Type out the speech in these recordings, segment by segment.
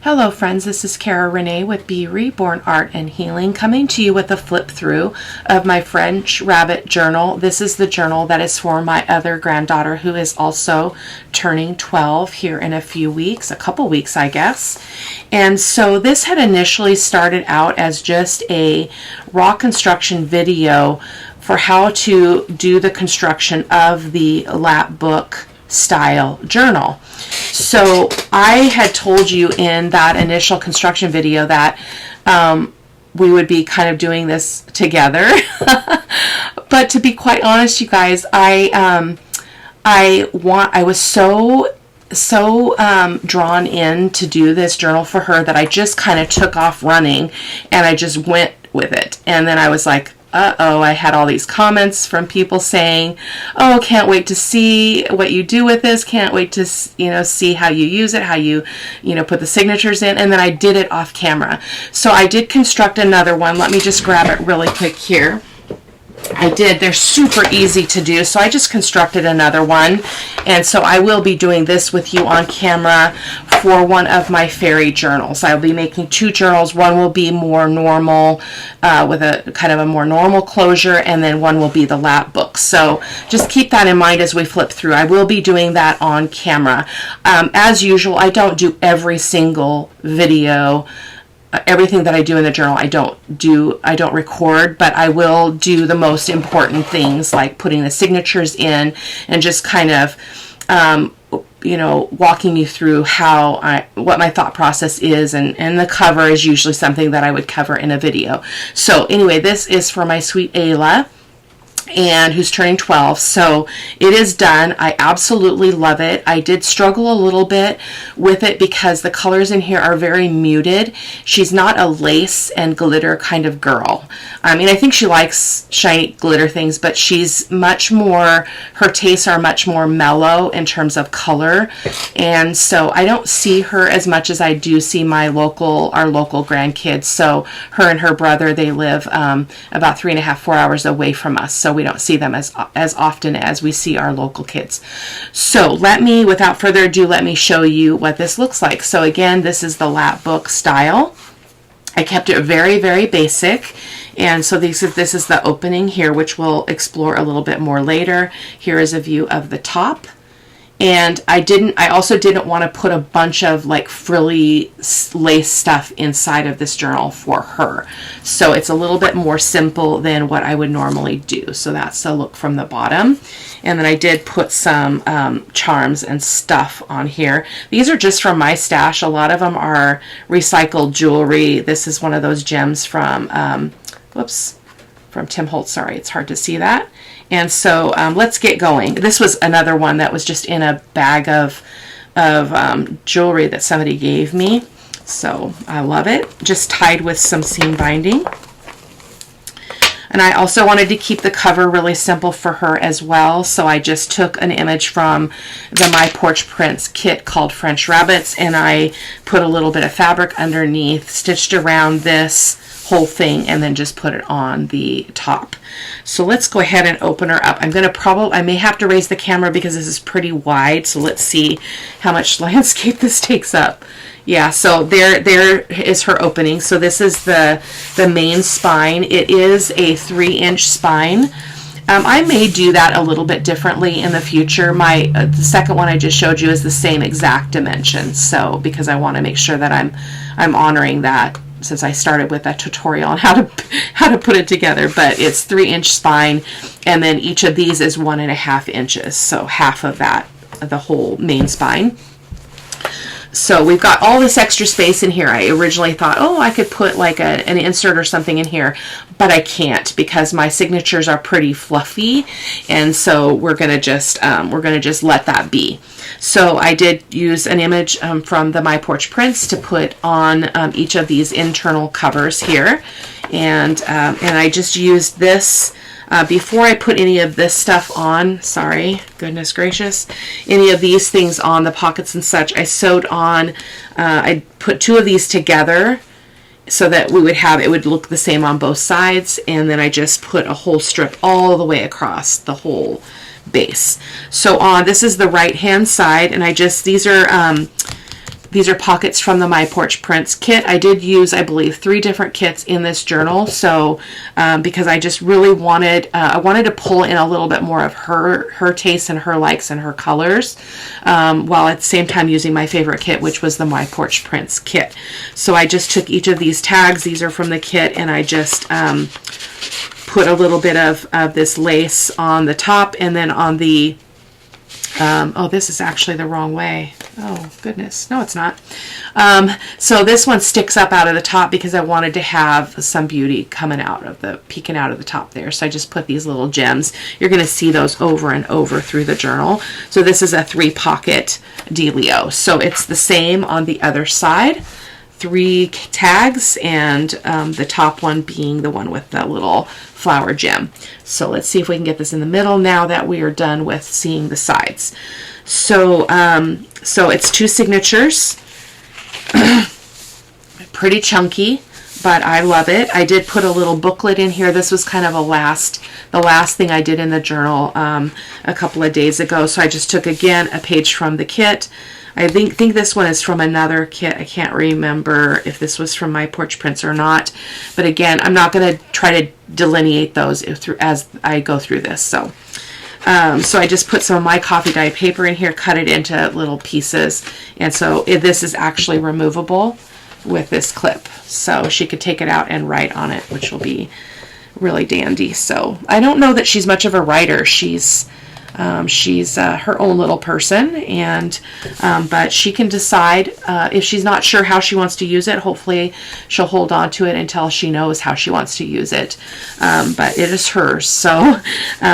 Hello friends, this is Cara-Renee with B.Reborn Art and Healing, coming to you with a flip through of my French rabbit journal. This is the journal that is for my other granddaughter who is also turning 12 here in a few weeks, a couple weeks I guess. And so this had initially started out as just a raw construction video for how to do the construction of the lap book style journal. So I had told you in that initial construction video that we would be kind of doing this together. But to be quite honest, you guys, I was so drawn in to do this journal for her that I just kind of took off running and I just went with it. And then I was like, uh-oh, I had all these comments from people saying, oh, can't wait to see what you do with this, can't wait to, see how you use it, how you put the signatures in, and then I did it off camera. So I did construct another one. Let me just grab it really quick here. They're super easy to do, so I just constructed another one, and so I will be doing this with you on camera for one of my fairy journals. I'll be making two journals. One will be more normal, with a kind of a more normal closure, and then one will be the lap book. So just keep that in mind as we flip through. I will be doing that on camera. As usual, I don't do every single video. Everything that I do in the journal, I don't record, but I will do the most important things like putting the signatures in and just kind of, walking you through what my thought process is, and the cover is usually something that I would cover in a video. So anyway, this is for my sweet Ayla, and who's turning 12. So it is done. I absolutely love it. I did struggle a little bit with it because the colors in here are very muted. She's not a lace and glitter kind of girl. I mean, I think she likes shiny glitter things, but she's much more, her tastes are much more mellow in terms of color. And so I don't see her as much as I do see our local grandkids. So her and her brother, they live about 3.5-4 hours away from us. So we don't see them as often as we see our local kids. So without further ado, let me show you what this looks like. So again, this is the lap book style. I kept it very, very basic. And so this is the opening here, which we'll explore a little bit more later. Here is a view of the top. And I also didn't want to put a bunch of like frilly lace stuff inside of this journal for her. So it's a little bit more simple than what I would normally do. So that's the look from the bottom. And then I did put some charms and stuff on here. These are just from my stash. A lot of them are recycled jewelry. This is one of those gems from, from Tim Holtz. Sorry, it's hard to see that. And so let's get going. This was another one that was just in a bag of jewelry that somebody gave me. So I love it. Just tied with some seam binding. And I also wanted to keep the cover really simple for her as well. So I just took an image from the My Porch Prints kit called French Rabbits, and I put a little bit of fabric underneath, stitched around this whole thing, and then just put it on the top. So let's go ahead and open her up. I may have to raise the camera because this is pretty wide. So let's see how much landscape this takes up. Yeah, so there is her opening. So this is the main spine. It is a 3-inch spine. I may do that a little bit differently in the future. The second one I just showed you is the same exact dimension. So because I want to make sure that I'm honoring that, since I started with that tutorial on how to put it together. But it's 3-inch spine, and then each of these is 1.5 inches. So half of that, the whole main spine. So we've got all this extra space in here. I originally thought, oh, I could put like an insert or something in here, but I can't because my signatures are pretty fluffy, and so we're gonna just let that be. So I did use an image from the My Porch Prints to put on each of these internal covers here, and I just used this. Before I put any of this stuff on, sorry, goodness gracious, any of these things on the pockets and such, I sewed on, I put 2 of these together so that it would look the same on both sides, and then I just put a whole strip all the way across the whole base. So this is the right hand side, and these are These are pockets from the My Porch Prints kit. I did use, I believe, 3 different kits in this journal. So because I just really wanted, I wanted to pull in a little bit more of her tastes and her likes and her colors, while at the same time using my favorite kit, which was the My Porch Prints kit. So I just took each of these tags. These are from the kit, and I just put a little bit of this lace on the top, and then on the oh, this is actually the wrong way. Oh, goodness. No, it's not. So this one sticks up out of the top because I wanted to have some beauty coming out of the, peeking out of the top there. So I just put these little gems. You're going to see those over and over through the journal. So this is a 3-pocket dealio. So it's the same on the other side. 3 tags, and the top one being the one with the little flower gem. So let's see if we can get this in the middle now that we are done with seeing the sides. So so it's 2 signatures. Pretty chunky, but I love it. I did put a little booklet in here. This was kind of the last thing I did in the journal a couple of days ago. So I just took, again, a page from the kit. I think this one is from another kit. I can't remember if this was from My Porch Prints or not. But again, I'm not going to try to delineate those as I go through this. So I just put some of my coffee dye paper in here, cut it into little pieces. And so this is actually removable with this clip. So she could take it out and write on it, which will be really dandy. So I don't know that she's much of a writer. She's her own little person, and but she can decide if she's not sure how she wants to use it. Hopefully she'll hold on to it until she knows how she wants to use it, but it is hers. So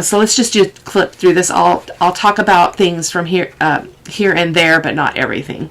so let's just do a clip through this. I'll talk about things from here and there, but not everything.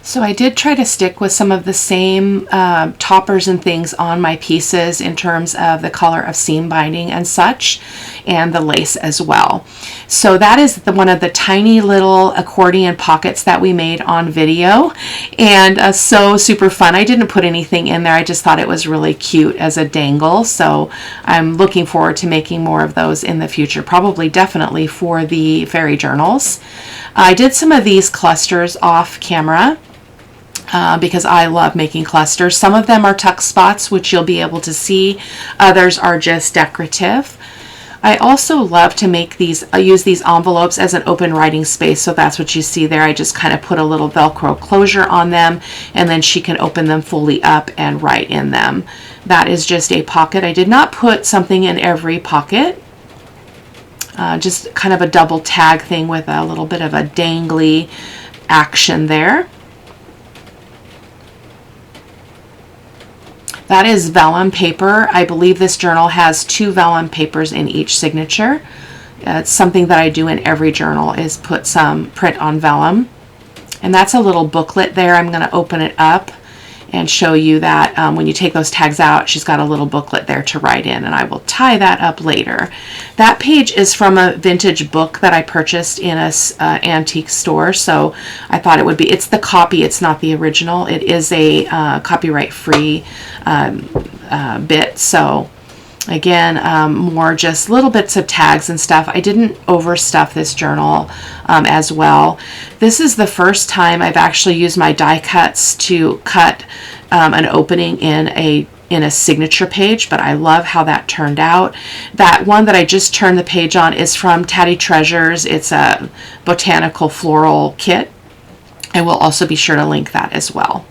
So I did try to stick with some of the same toppers and things on my pieces in terms of the color of seam binding and such, and the lace as well. So that is one of the tiny little accordion pockets that we made on video, and so super fun. I didn't put anything in there. I just thought it was really cute as a dangle. So I'm looking forward to making more of those in the future, probably definitely for the fairy journals. I did some of these clusters off camera. Because I love making clusters. Some of them are tuck spots, which you'll be able to see. Others are just decorative. I also love to make these, I use these envelopes as an open writing space. So that's what you see there. I just kind of put a little Velcro closure on them, and then she can open them fully up and write in them. That is just a pocket. I did not put something in every pocket. Just kind of a double tag thing with a little bit of a dangly action there. That is vellum paper. I believe this journal has 2 vellum papers in each signature. It's something that I do in every journal, is put some print on vellum. And that's a little booklet there. I'm going to open it up and show you that when you take those tags out, she's got a little booklet there to write in, and I will tie that up later. That page is from a vintage book that I purchased in a antique store, so I thought it would be, it's the copy, it's not the original. It is a copyright-free bit, so again, more just little bits of tags and stuff. I didn't overstuff this journal as well. This is the first time I've actually used my die cuts to cut an opening in a signature page, but I love how that turned out. That one that I just turned the page on is from Tatty Treasures. It's a botanical floral kit. I will also be sure to link that as well.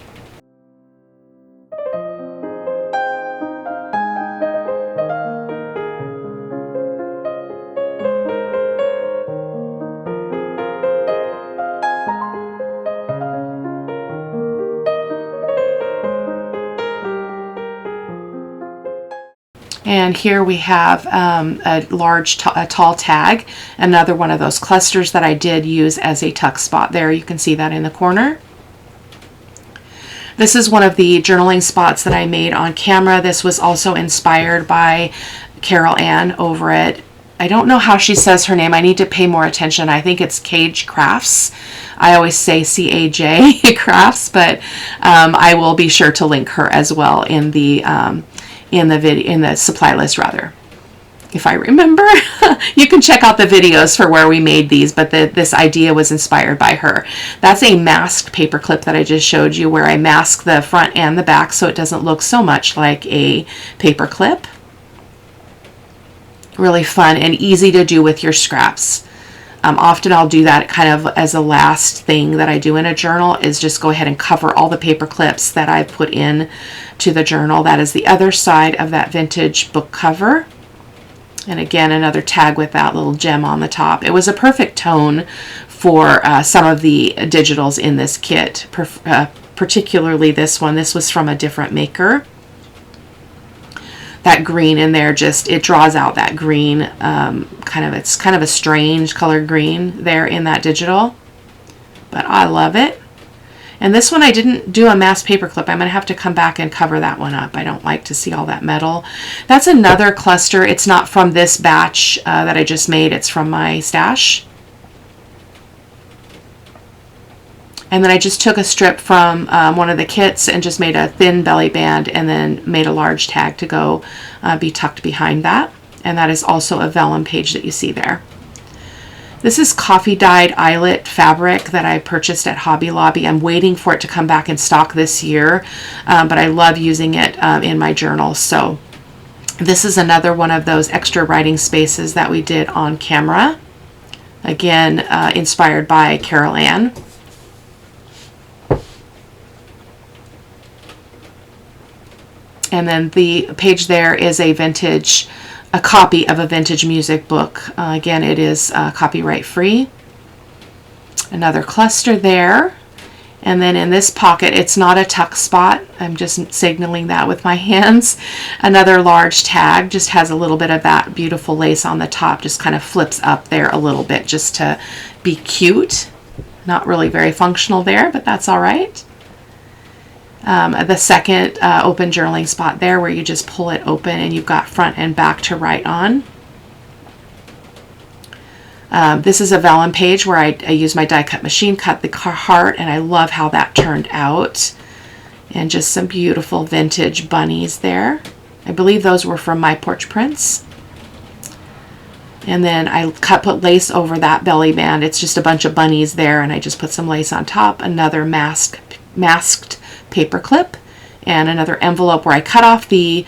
And here we have a large, tall tag, another one of those clusters that I did use as a tuck spot there. You can see that in the corner. This is one of the journaling spots that I made on camera. This was also inspired by Carol Ann over at, I don't know how she says her name. I need to pay more attention. I think it's Cage Crafts. I always say CAJ Crafts, but I will be sure to link her as well in the supply list rather. If I remember. You can check out the videos for where we made these, but this idea was inspired by her. That's a masked paper clip that I just showed you, where I mask the front and the back so it doesn't look so much like a paper clip. Really fun and easy to do with your scraps. Often I'll do that kind of as a last thing that I do in a journal, is just go ahead and cover all the paper clips that I put in to the journal. That is the other side of that vintage book cover. And again, another tag with that little gem on the top. It was a perfect tone for some of the digitals in this kit, particularly this one. This was from a different maker. That green in there, it draws out that green, it's kind of a strange colored green there in that digital. But I love it. And this one I didn't do a mass paper clip. I'm going to have to come back and cover that one up. I don't like to see all that metal. That's another cluster. It's not from this batch that I just made. It's from my stash. And then I just took a strip from one of the kits and just made a thin belly band and then made a large tag to go be tucked behind that. And that is also a vellum page that you see there. This is coffee dyed eyelet fabric that I purchased at Hobby Lobby. I'm waiting for it to come back in stock this year, but I love using it in my journal. So this is another one of those extra writing spaces that we did on camera. Again, inspired by Cara-Renee. And then the page there is a copy of a vintage music book. Again, it is copyright free. Another cluster there. And then in this pocket, it's not a tuck spot. I'm just signaling that with my hands. Another large tag, just has a little bit of that beautiful lace on the top, just kind of flips up there a little bit just to be cute. Not really very functional there, but that's all right. The second open journaling spot there, where you just pull it open and you've got front and back to write on. This is a vellum page where I use my die cut machine, cut the heart, and I love how that turned out. And just some beautiful vintage bunnies there. I believe those were from My Porch Prints. And then I put lace over that belly band. It's just a bunch of bunnies there, and I just put some lace on top. Another masked paper clip, and another envelope where I cut off the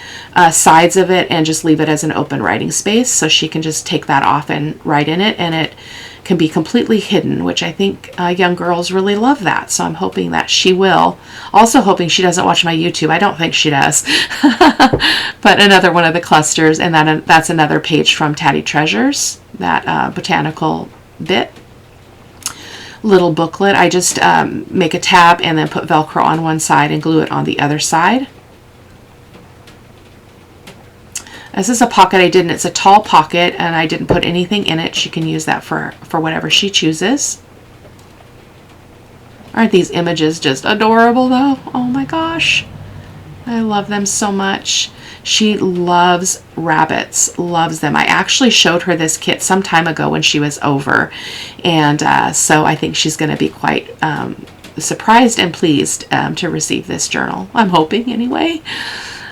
sides of it and just leave it as an open writing space, so she can just take that off and write in it, and it can be completely hidden, which I think young girls really love that. So I'm hoping that she will. Also hoping she doesn't watch my YouTube. I don't think she does. But another one of the clusters, and that's another page from Tatty Treasures, that botanical bit. Little booklet. I just make a tab and then put Velcro on one side and glue it on the other side. This is a pocket I did, and it's a tall pocket, and I didn't put anything in it. She can use that for whatever she chooses. Aren't these images just adorable though? Oh my gosh. I love them so much. She loves rabbits, loves them. I actually showed her this kit some time ago when she was over, and so I think she's going to be quite surprised and pleased to receive this journal. I'm hoping anyway.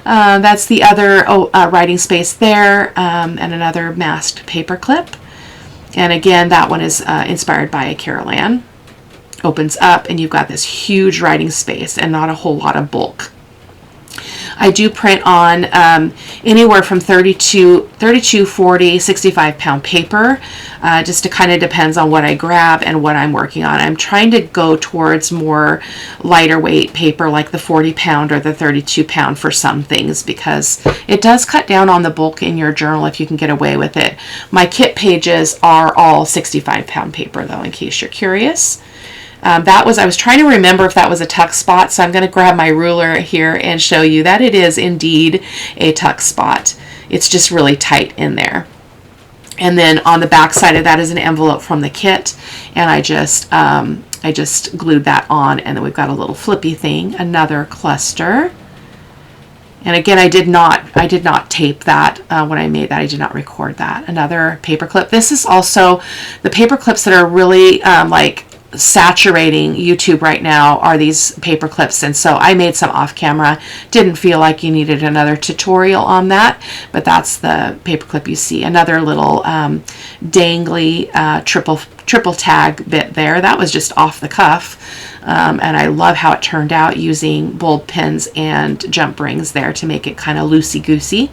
That's the other writing space there, and another masked paper clip. And again, that one is inspired by Cara-Renee. Opens up, and you've got this huge writing space and not a whole lot of bulk. I do print on anywhere from 32, 40, 65 pound paper. Just it kind of depends on what I grab and what I'm working on. I'm trying to go towards more lighter weight paper, like the 40 pound or the 32 pound for some things, because it does cut down on the bulk in your journal if you can get away with it. My kit pages are all 65 pound paper though, in case you're curious. I was trying to remember if that was a tuck spot, so I'm going to grab my ruler here and show you that it is indeed a tuck spot. It's just really tight in there. And then on the back side of that is an envelope from the kit, and I just glued that on, and then we've got a little flippy thing, another cluster. And again, I did not tape that when I made that. I did not record that. Another paper clip. This is also the paper clips that are really like saturating YouTube right now are these paper clips, and so I made some off camera. Didn't feel like you needed another tutorial on that, but that's the paper clip you see. Another little dangly triple tag bit there. That was just off the cuff, and I love how it turned out using bold pins and jump rings there to make it kind of loosey-goosey.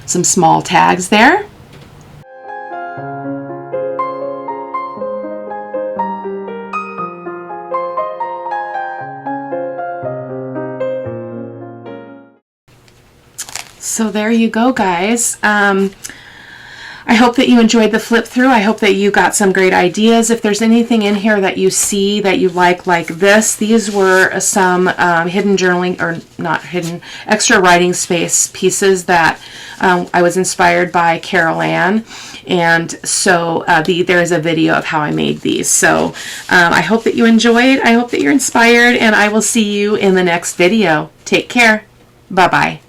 Some small tags there. So there you go, guys. I hope that you enjoyed the flip through. I hope that you got some great ideas. If there's anything in here that you see that you like this, these were some hidden journaling, or not hidden, extra writing space pieces that I was inspired by Cara-Renee, and so there is a video of how I made these. So I hope that you enjoyed. I hope that you're inspired, and I will see you in the next video. Take care. Bye-bye.